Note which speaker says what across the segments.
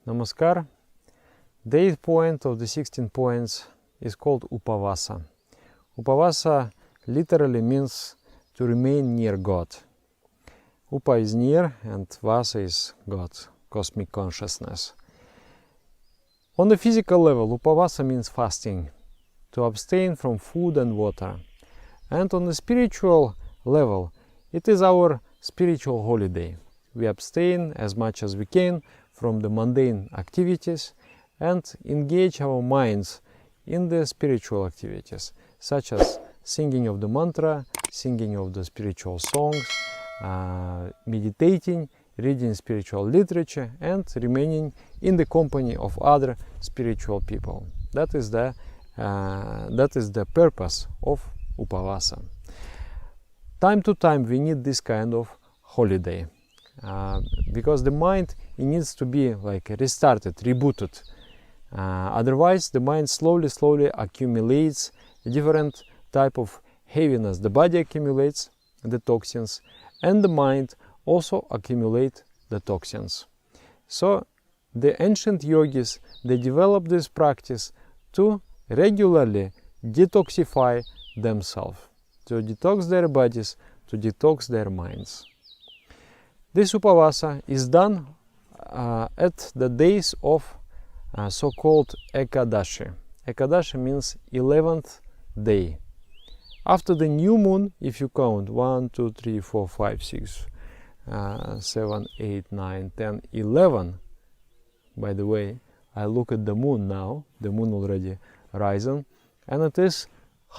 Speaker 1: Namaskar. The 8th point of the 16 points is called Upavasa. Upavasa literally means to remain near God. Upa is near and Vasa is God, cosmic consciousness. On the physical level, Upavasa means fasting, to abstain from food and water. And on the spiritual level, it is our spiritual holiday. We abstain as much as we can from the mundane activities and engage our minds in the spiritual activities, such as singing of the mantra, singing of the spiritual songs, meditating, reading spiritual literature, and remaining in the company of other spiritual people. That is the purpose of Upavasa. Time to time we need this kind of holiday, because the mind needs to be like restarted, rebooted. Otherwise the mind slowly accumulates a different type of heaviness. The body accumulates the toxins and the mind also accumulate the toxins. So the ancient yogis, they developed this practice to regularly detoxify themselves, to detox their bodies, to detox their minds. This Upavasa is done at the days of so-called Ekadashi. Ekadashi means 11th day. After the new moon, if you count 1, 2, 3, 4, 5, 6, 7, 8, 9, 10, 11. By the way, I look at the moon now, the moon already risen, and it is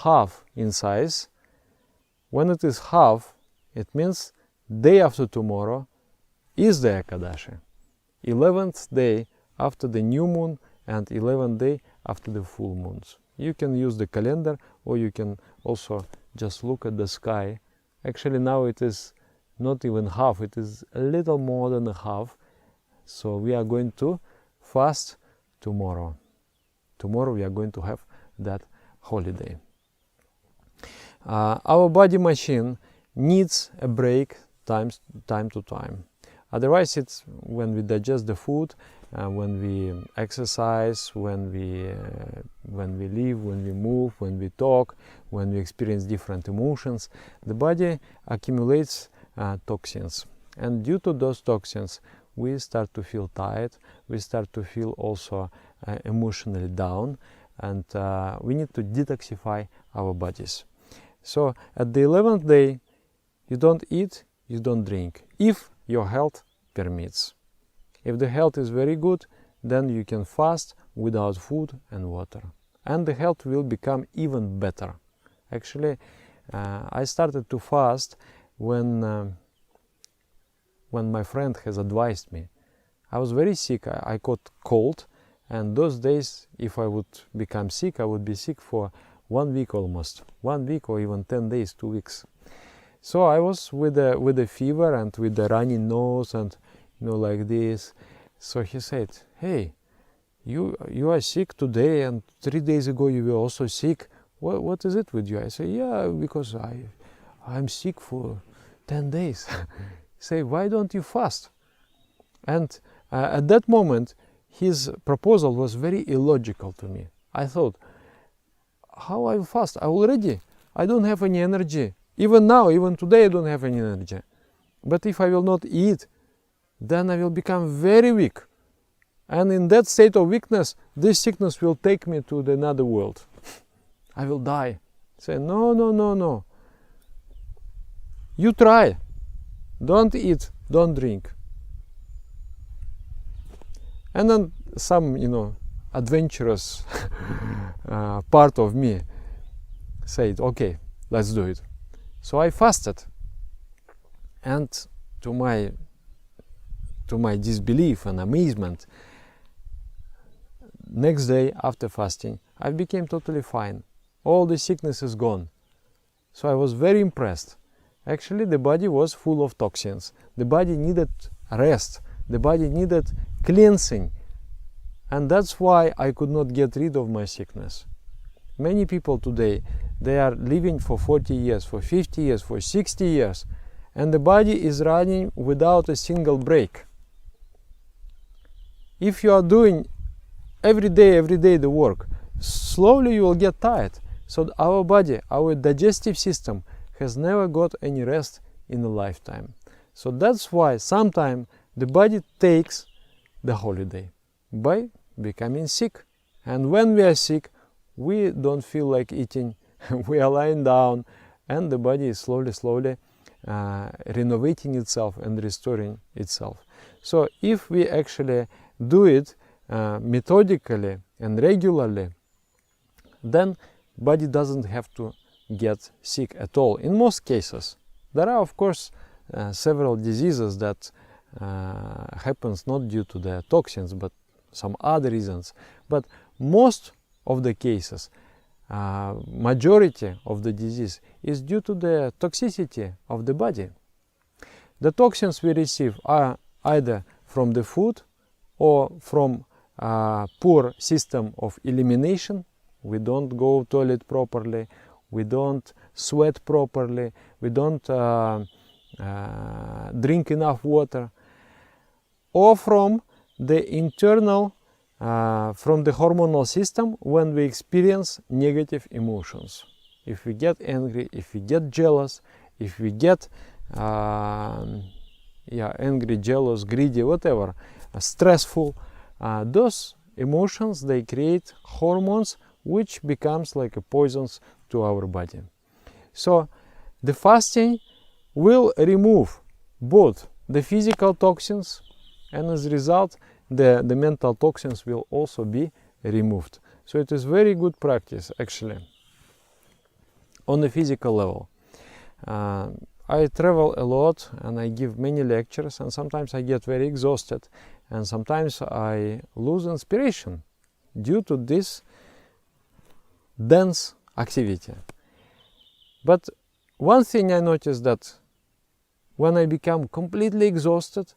Speaker 1: half in size. When it is half, it means day after tomorrow is the Ekadashi. 11th day after the new moon and 11th day after the full moons. You can use the calendar or you can also just look at the sky. Actually now it is not even half, it is a little more than a half. So we are going to fast tomorrow. Tomorrow we are going to have that holiday. Our body machine needs a break time to time. Otherwise, it's when we digest the food, when we exercise, when we live, when we move, when we talk, when we experience different emotions, the body accumulates toxins. And due to those toxins, we start to feel tired, we start to feel also emotionally down, and we need to detoxify our bodies. So at the 11th day, you don't eat, you don't drink, if your health permits. If the health is very good, then you can fast without food and water. And the health will become even better. Actually, I started to fast when my friend has advised me. I was very sick, I caught cold, and those days, if I would become sick, I would be sick for 1 week almost. 1 week or even 10 days, 2 weeks. So I was with a fever and with the runny nose and like this. So he said, "Hey, you are sick today and 3 days ago you were also sick. What is it with you?" I said, "Yeah, because I'm sick for 10 days." He said, "Why don't you fast?" And at that moment, his proposal was very illogical to me. I thought, how I fast? I don't have any energy. Even now, even today, I don't have any energy. But if I will not eat, then I will become very weak. And in that state of weakness, this sickness will take me to the another world. I will die. Say, no. You try. Don't eat, don't drink. And then some, adventurous part of me said, okay, let's do it. So I fasted, and to my disbelief and amazement, next day after fasting, I became totally fine. All the sickness is gone. So I was very impressed. Actually, the body was full of toxins. The body needed rest. The body needed cleansing. And that's why I could not get rid of my sickness. Many people today, they are living for 40 years, for 50 years, for 60 years, and the body is running without a single break. if you are doing every day the work, slowly you will get tired. So our body, our digestive system has never got any rest in a lifetime. So that's why sometimes the body takes the holiday by becoming sick. And when we are sick, we don't feel like eating, we are lying down, and the body is slowly renovating itself and restoring itself. So if we actually do it methodically and regularly, then body doesn't have to get sick at all. In most cases, there are of course several diseases that happens not due to the toxins but some other reasons. But most of the cases, majority of the disease is due to the toxicity of the body. The toxins we receive are either from the food or from poor system of elimination. We don't go toilet properly, we don't sweat properly, we don't drink enough water, or from the internal, from the hormonal system when we experience negative emotions. If we get angry, if we get jealous, if we get angry, jealous, greedy, whatever, stressful, those emotions, they create hormones which becomes like a poisons to our body. So the fasting will remove both the physical toxins, and as a result the mental toxins will also be removed. So it is very good practice actually on the physical level. I travel a lot and I give many lectures, and sometimes I get very exhausted, and sometimes I lose inspiration due to this dense activity. But one thing I noticed, that when I become completely exhausted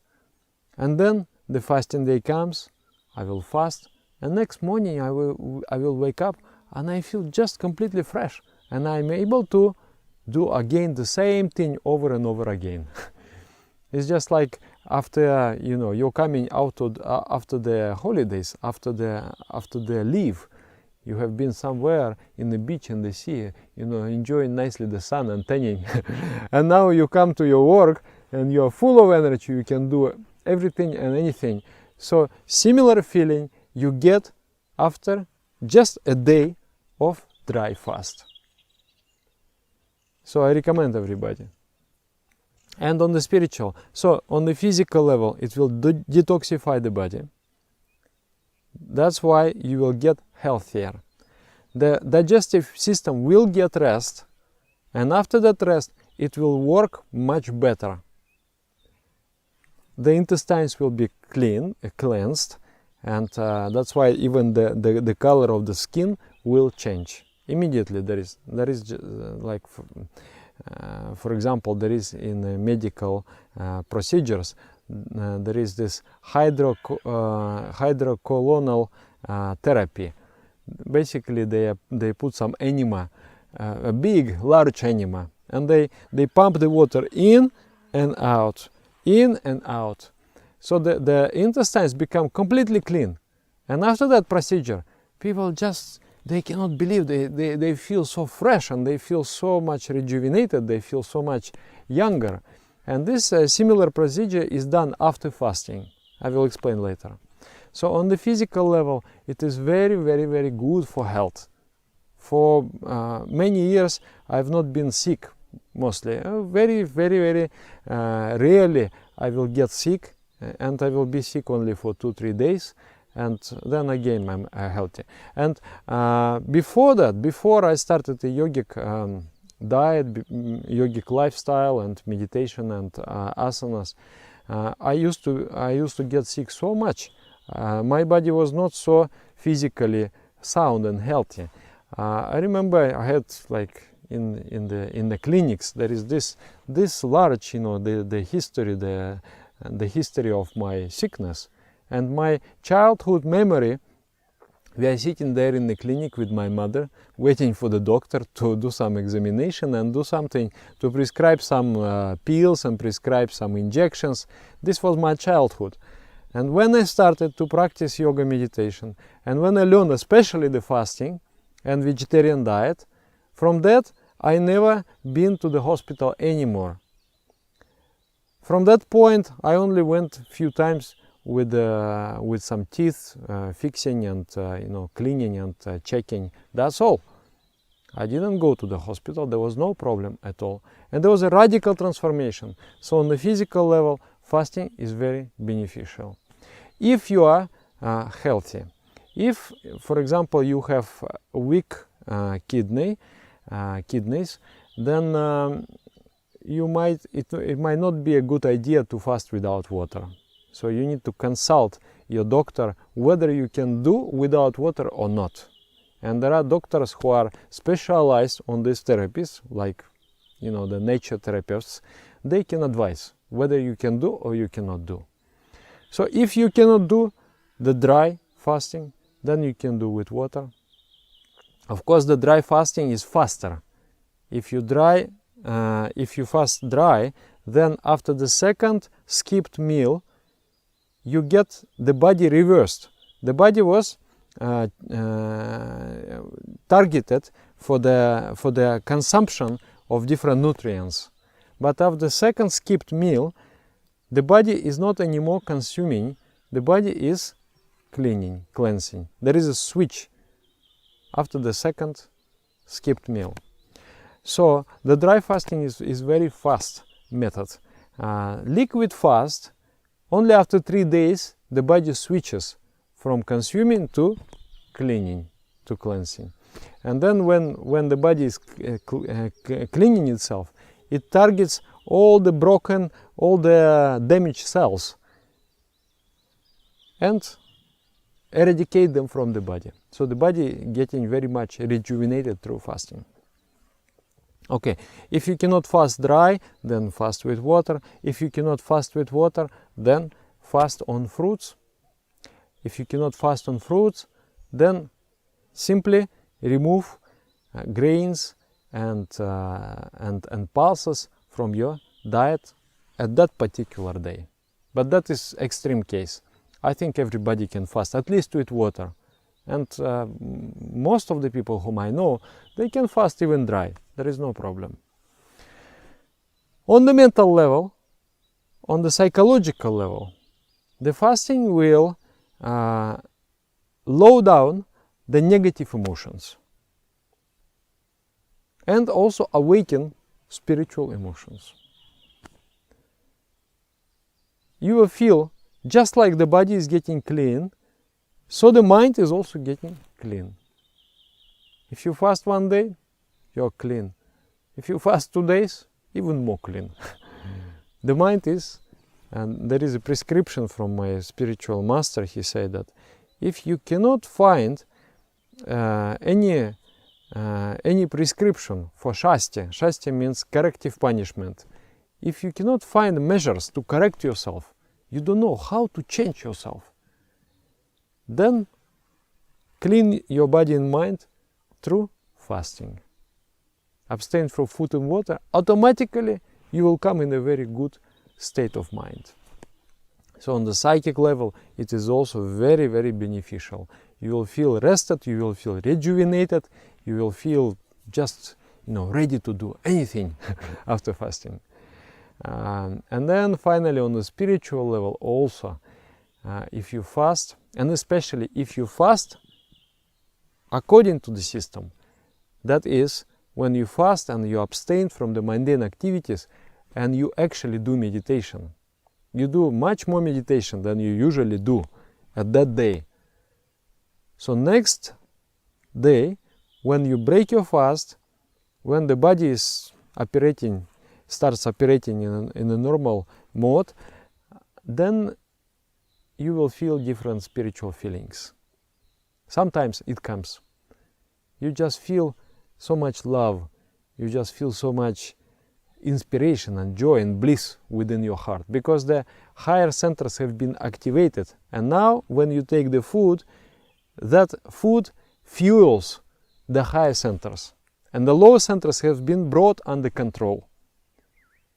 Speaker 1: and then the fasting day comes, I will fast, and next morning I will wake up and I feel just completely fresh, and I'm able to do again the same thing over and over again. It's just like after you're coming out of, after the holidays, after the leave, you have been somewhere in the beach and the sea, enjoying nicely the sun and tanning, and now you come to your work and you are full of energy, you can do everything and anything. So similar feeling you get after just a day of dry fast. So I recommend everybody. And on the spiritual, so on the physical level, it will detoxify the body. That's why you will get healthier. The digestive system will get rest, and after that rest, it will work much better. The intestines will be cleansed, and that's why even the color of the skin will change immediately. There is like, for example, there is in medical procedures, there is this hydrocolonal therapy. Basically, they put some enema, a big, large enema, and they pump the water in and out, so the intestines become completely clean. And after that procedure, people they cannot believe, they feel so fresh, and they feel so much rejuvenated, they feel so much younger. And this similar procedure is done after fasting. I will explain later. So on the physical level, it is very, very, very good for health. For many years, I've not been sick, mostly. Very, very, very rarely I will get sick, and I will be sick only for 2-3 days, and then again I'm healthy. And before that, before I started the yogic diet, yogic lifestyle and meditation and asanas, I used to get sick so much. My body was not so physically sound and healthy. I remember I had, like, in the clinics, there is this large, the history of my sickness and my childhood memory. We are sitting there in the clinic with my mother, waiting for the doctor to do some examination and do something, to prescribe some pills and prescribe some injections. This was my childhood. And when I started to practice yoga meditation, and when I learned especially the fasting and vegetarian diet, from that I never been to the hospital anymore. From that point, I only went a few times with some teeth fixing and cleaning and checking. That's all. I didn't go to the hospital. There was no problem at all, and there was a radical transformation. So on the physical level, fasting is very beneficial. If you are healthy, if, for example, you have weak kidneys, then it might not be a good idea to fast without water. So you need to consult your doctor whether you can do without water or not. And there are doctors who are specialized on these therapies, like the nature therapists. They can advise whether you can do or you cannot do. So if you cannot do the dry fasting, then you can do with water. Of course, the dry fasting is faster. If you fast dry, then after the second skipped meal, you get the body reversed. The body was targeted for the consumption of different nutrients. But after the second skipped meal, the body is not anymore consuming, the body is cleansing. There is a switch after the second skipped meal. So the dry fasting is very fast method. Liquid fast, only after 3 days the body switches from consuming to cleaning, to cleansing. And then when the body is cleaning itself, it targets all the broken, all the damaged cells and eradicate them from the body. So the body getting very much rejuvenated through fasting. Okay, if you cannot fast dry, then fast with water. If you cannot fast with water, then fast on fruits. If you cannot fast on fruits, then simply remove grains and pulses from your diet at that particular day. But that is extreme case. I think everybody can fast, at least with water. And most of the people whom I know, they can fast even dry. There is no problem. On the mental level, on the psychological level, the fasting will low down the negative emotions and also awaken spiritual emotions. You will feel just like the body is getting clean, so the mind is also getting clean. If you fast 1 day, you're clean. If you fast 2 days, even more clean. The mind is, and there is a prescription from my spiritual master, he said that if you cannot find any prescription for shasti means corrective punishment. If you cannot find measures to correct yourself, you don't know how to change yourself, then clean your body and mind through fasting. Abstain from food and water, automatically you will come in a very good state of mind. So on the psychic level, it is also very, very beneficial. You will feel rested, you will feel rejuvenated, you will feel just ready to do anything after fasting. And then finally on the spiritual level also, if you fast, and especially if you fast according to the system, that is, when you fast and you abstain from the mundane activities and you actually do meditation. You do much more meditation than you usually do at that day. So next day, when you break your fast, when the body is starts operating in a normal mode, then you will feel different spiritual feelings. Sometimes it comes. You just feel so much love. You just feel so much inspiration and joy and bliss within your heart, because the higher centers have been activated. And now when you take the food, that food fuels the higher centers. And the lower centers have been brought under control.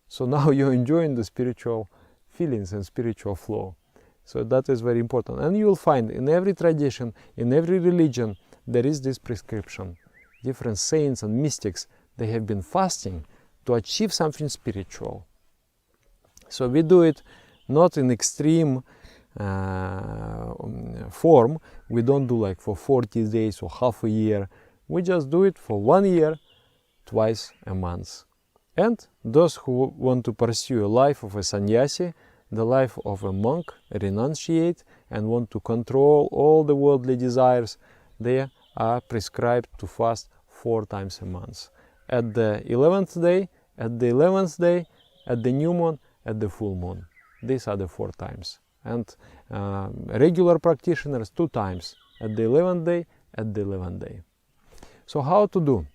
Speaker 1: So now you're enjoying the spiritual feelings and spiritual flow. So that is very important. And you will find in every tradition, in every religion, there is this prescription. Different saints and mystics, they have been fasting to achieve something spiritual. So we do it not in extreme form. We don't do like for 40 days or half a year. We just do it for 1 year, twice a month. And those who want to pursue a life of a sannyasi, the life of a monk, a renunciate, and want to control all the worldly desires, they are prescribed to fast 4 times a month. At the 11th day, at the 11th day, at the new moon, at the full moon. These are the 4 times. And regular practitioners 2 times, at the 11th day, at the 11th day. So how to do?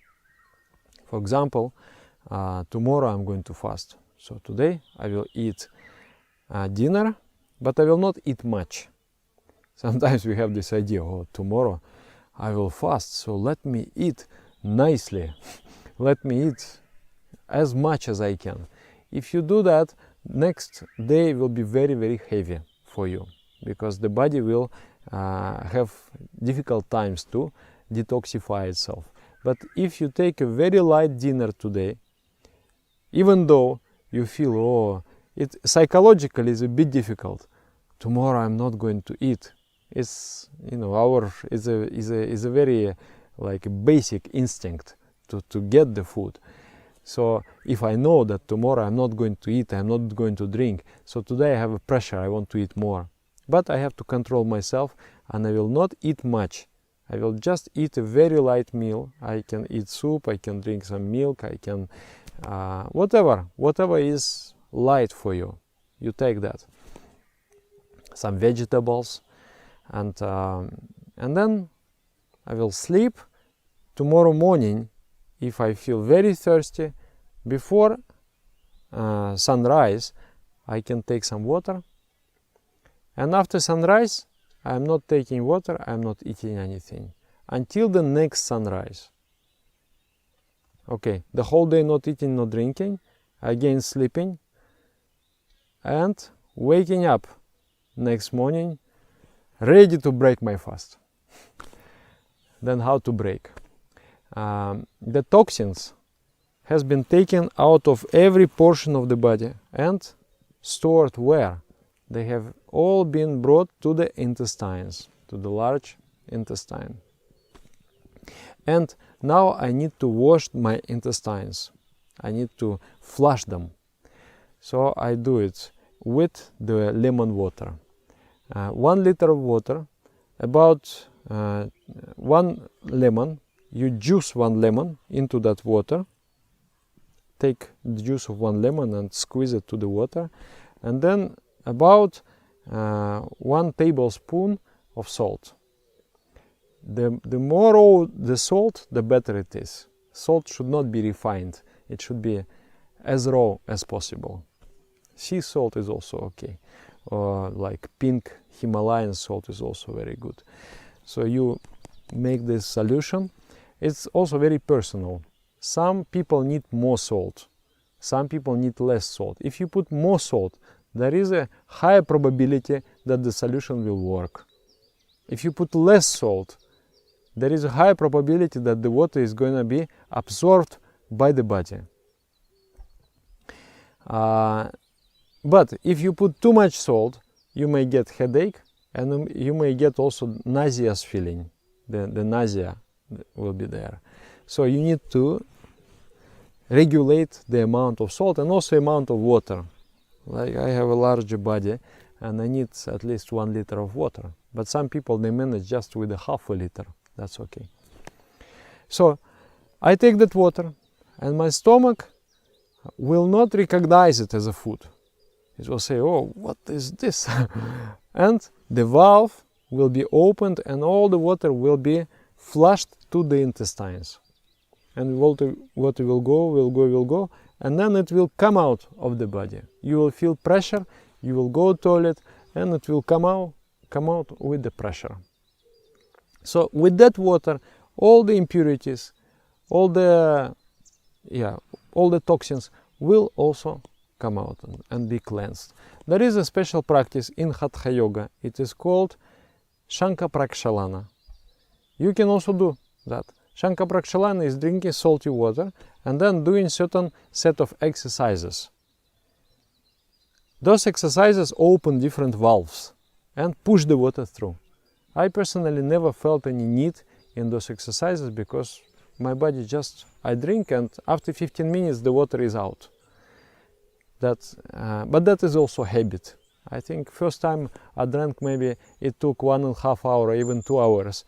Speaker 1: For example, tomorrow I'm going to fast. So today I will eat dinner, but I will not eat much. Sometimes we have this idea, oh, tomorrow I will fast, so let me eat nicely. Let me eat as much as I can. If you do that, next day will be very, very heavy for you, because the body will have difficult times to detoxify itself. But if you take a very light dinner today, even though you feel, oh, it psychologically is a bit difficult, tomorrow I'm not going to eat. It's, you know, is a very like a basic instinct to get the food. So if I know that tomorrow I'm not going to eat, I'm not going to drink, so today I have a pressure, I want to eat more. But I have to control myself, and I will not eat much. I will just eat a very light meal. I can eat soup, I can drink some milk, I can whatever is light for you, you take that. Some vegetables, and then I will sleep. Tomorrow morning, if I feel very thirsty, before sunrise, I can take some water. And after sunrise, I am not taking water, I am not eating anything until the next sunrise. Okay, the whole day not eating, not drinking, again sleeping, and waking up next morning, ready to break my fast. Then how to break? The toxins has been taken out of every portion of the body and stored where? They have all been brought to the intestines, to the large intestine. And now I need to wash my intestines. I need to flush them. So I do it with the lemon water. 1 liter of water, about 1 lemon. You juice 1 lemon into that water. Take the juice of 1 lemon and squeeze it to the water. And then about 1 tablespoon of salt. The more the salt, the better it is. Salt should not be refined. It should be as raw as possible. Sea salt is also okay. Or like pink Himalayan salt is also very good. So you make this solution. It's also very personal. Some people need more salt. Some people need less salt. If you put more salt, there is a higher probability that the solution will work. If you put less salt, there is a higher probability that the water is going to be absorbed by the body. But if you put too much salt, you may get headache, and you may get also nauseous feeling. The nausea will be there. So you need to regulate the amount of salt and also amount of water. Like I have a larger body and I need at least 1 liter of water. But some people, they manage just with a half a liter. That's okay. So I take that water and my stomach will not recognize it as a food. It will say, oh, what is this? And the valve will be opened and all the water will be flushed to the intestines. And water will go, and then it will come out of the body. You will feel pressure, you will go to the toilet, and it will come out with the pressure. So with that water, all the impurities, all the toxins will also come out and be cleansed. There is a special practice in Hatha Yoga. It is called Shanka Prakshalana. You can also do that. Shanka Prakshalana is drinking salty water and then doing certain set of exercises. Those exercises open different valves and push the water through. I personally never felt any need in those exercises because my body just, I drink and after 15 minutes the water is out. But that is also habit. I think first time I drank, maybe it took 1.5 hours, even 2 hours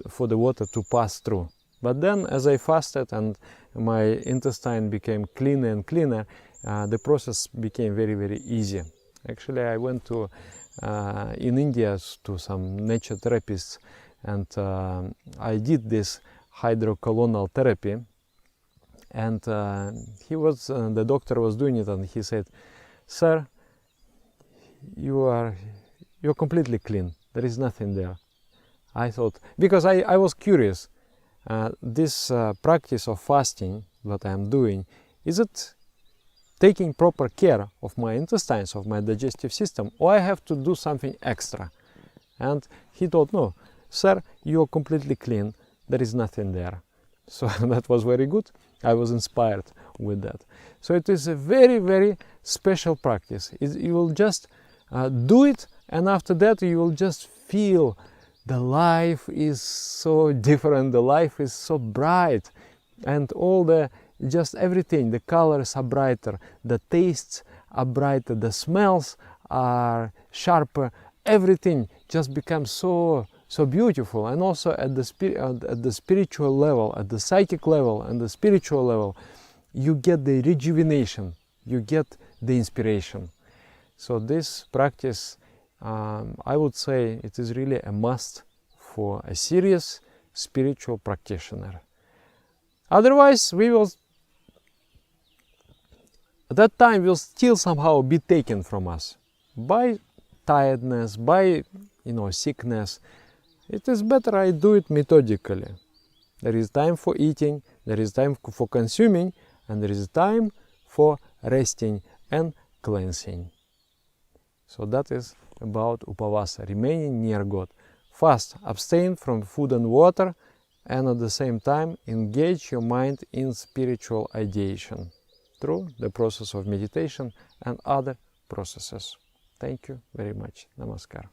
Speaker 1: for the water to pass through. But then as I fasted and my intestine became cleaner and cleaner, the process became very, very easy. Actually, I went to in India to some nature therapists and I did this hydrocolonal therapy, and the doctor was doing it and he said, "Sir, you're completely clean. There is nothing there." I thought, because I was curious, this practice of fasting that I am doing, is it taking proper care of my intestines, of my digestive system, or I have to do something extra? And he told, "No, sir, you're completely clean. There is nothing there." So that was very good. I was inspired with that. So it is a very, very special practice. You will just do it, and after that you will just feel the life is so different, the life is so bright, and just everything, the colors are brighter, the tastes are brighter, the smells are sharper, everything just becomes so beautiful. And also at the spiritual level, at the psychic level and the spiritual level, you get the rejuvenation, you get the inspiration. So this practice, I would say it is really a must for a serious spiritual practitioner. Otherwise, that time will still somehow be taken from us by tiredness, by sickness. It is better I do it methodically. There is time for eating, there is time for consuming, and there is time for resting and cleansing. So that is about Upavasa, remaining near God. Fast, abstain from food and water, and at the same time engage your mind in spiritual ideation through the process of meditation and other processes. Thank you very much. Namaskar.